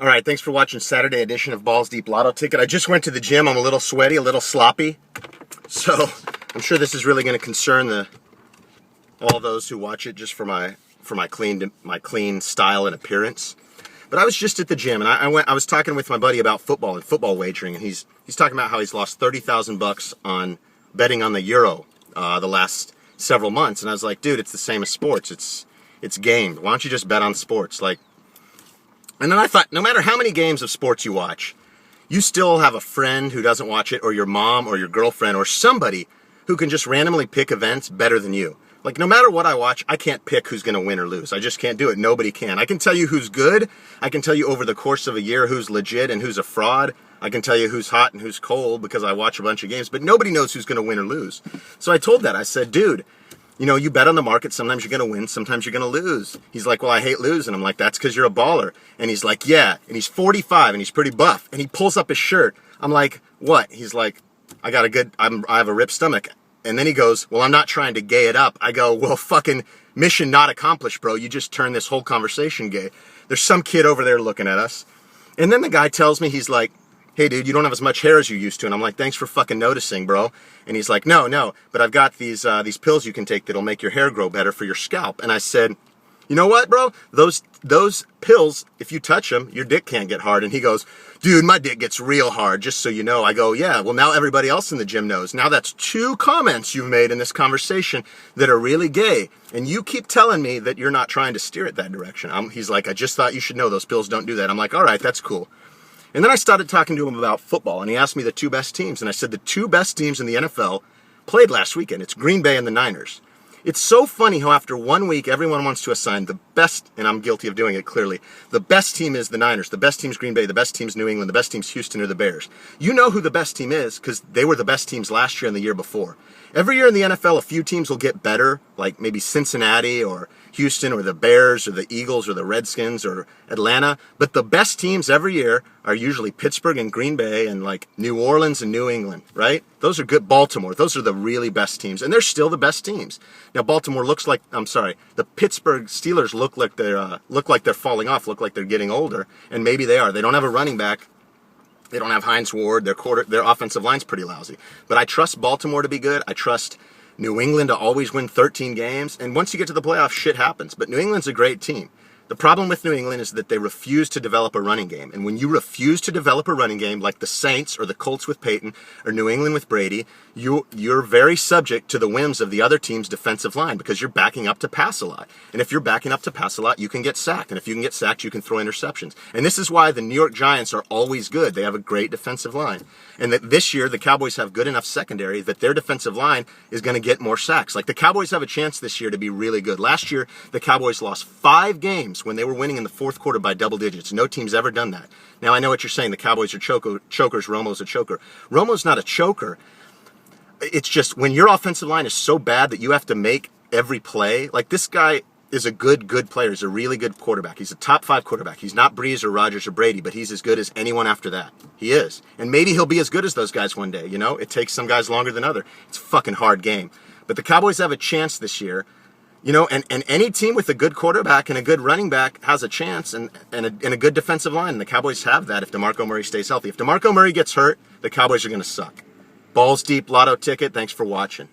All right, thanks for watching Saturday edition of Balls Deep Lotto Ticket. I just went to the gym. I'm a little sweaty, a little sloppy. So I'm sure this is really going to concern all those who watch it just for my clean style and appearance. But I was just at the gym, and I was talking with my buddy about football and football wagering, and he's talking about how he's lost $30,000 on betting on the Euro the last several months. And I was like, dude, it's the same as sports. It's gamed. Why don't you just bet on sports? And then I thought, no matter how many games of sports you watch, you still have a friend who doesn't watch it, or your mom, or your girlfriend, or somebody who can just randomly pick events better than you. Like, no matter what I watch, I can't pick who's going to win or lose. I just can't do it. Nobody can. I can tell you who's good. I can tell you over the course of a year who's legit and who's a fraud. I can tell you who's hot and who's cold because I watch a bunch of games. But nobody knows who's going to win or lose. So I told that. I said, dude, you bet on the market. Sometimes you're going to win. Sometimes you're going to lose. He's like, well, I hate losing. I'm like, that's because you're a baller. And he's like, yeah. And he's 45 and he's pretty buff. And he pulls up his shirt. I'm like, what? He's like, I have a ripped stomach. And then he goes, well, I'm not trying to gay it up. I go, well, fucking mission not accomplished, bro. You just turned this whole conversation gay. There's some kid over there looking at us. And then the guy tells me, he's like, hey, dude, you don't have as much hair as you used to. And I'm like, thanks for fucking noticing, bro. And he's like, no, but I've got these pills you can take that'll make your hair grow better for your scalp. And I said, you know what, bro? Those pills, if you touch them, your dick can't get hard. And he goes, dude, my dick gets real hard, just so you know. I go, yeah, well, now everybody else in the gym knows. Now that's 2 comments you've made in this conversation that are really gay. And you keep telling me that you're not trying to steer it that direction. He's like, I just thought you should know those pills don't do that. I'm like, all right, that's cool. And then I started talking to him about football, and he asked me the 2 best teams. And I said the 2 best teams in the NFL played last weekend. It's Green Bay and the Niners. It's so funny how after 1 week, everyone wants to assign the best, and I'm guilty of doing it clearly, the best team is the Niners, the best team's Green Bay, the best team's New England, the best team's Houston or the Bears. You know who the best team is because they were the best teams last year and the year before. Every year in the NFL, a few teams will get better, like maybe Cincinnati or Houston or the Bears or the Eagles or the Redskins or Atlanta. But the best teams every year are usually Pittsburgh and Green Bay and like New Orleans and New England, right? Those are good. Baltimore, those are the really best teams. And they're still the best teams. Now, Baltimore the Pittsburgh Steelers look like they're falling off, look like they're getting older. And maybe they are. They don't have a running back. They don't have Hines Ward. Their offensive line's pretty lousy. But I trust Baltimore to be good. I trust New England to always win 13 games. And once you get to the playoffs, shit happens. But New England's a great team. The problem with New England is that they refuse to develop a running game. And when you refuse to develop a running game, like the Saints or the Colts with Peyton or New England with Brady, you're very subject to the whims of the other team's defensive line because you're backing up to pass a lot. And if you're backing up to pass a lot, you can get sacked. And if you can get sacked, you can throw interceptions. And this is why the New York Giants are always good. They have a great defensive line. And that this year, the Cowboys have good enough secondary that their defensive line is going to get more sacks. Like the Cowboys have a chance this year to be really good. Last year, the Cowboys lost 5 games when they were winning in the 4th quarter by double digits. No team's ever done that. Now, I know what you're saying. The Cowboys are chokers. Romo's a choker. Romo's not a choker. It's just when your offensive line is so bad that you have to make every play. Like this guy is a good player. He's a really good quarterback. He's a top 5 quarterback. He's not Breeze or Rodgers or Brady, but he's as good as anyone after that. He is. And maybe he'll be as good as those guys one day. It takes some guys longer than others. It's a fucking hard game. But the Cowboys have a chance this year. And any team with a good quarterback and a good running back has a chance and a good defensive line. And the Cowboys have that if DeMarco Murray stays healthy. If DeMarco Murray gets hurt, the Cowboys are going to suck. Balls Deep Lotto Ticket. Thanks for watching.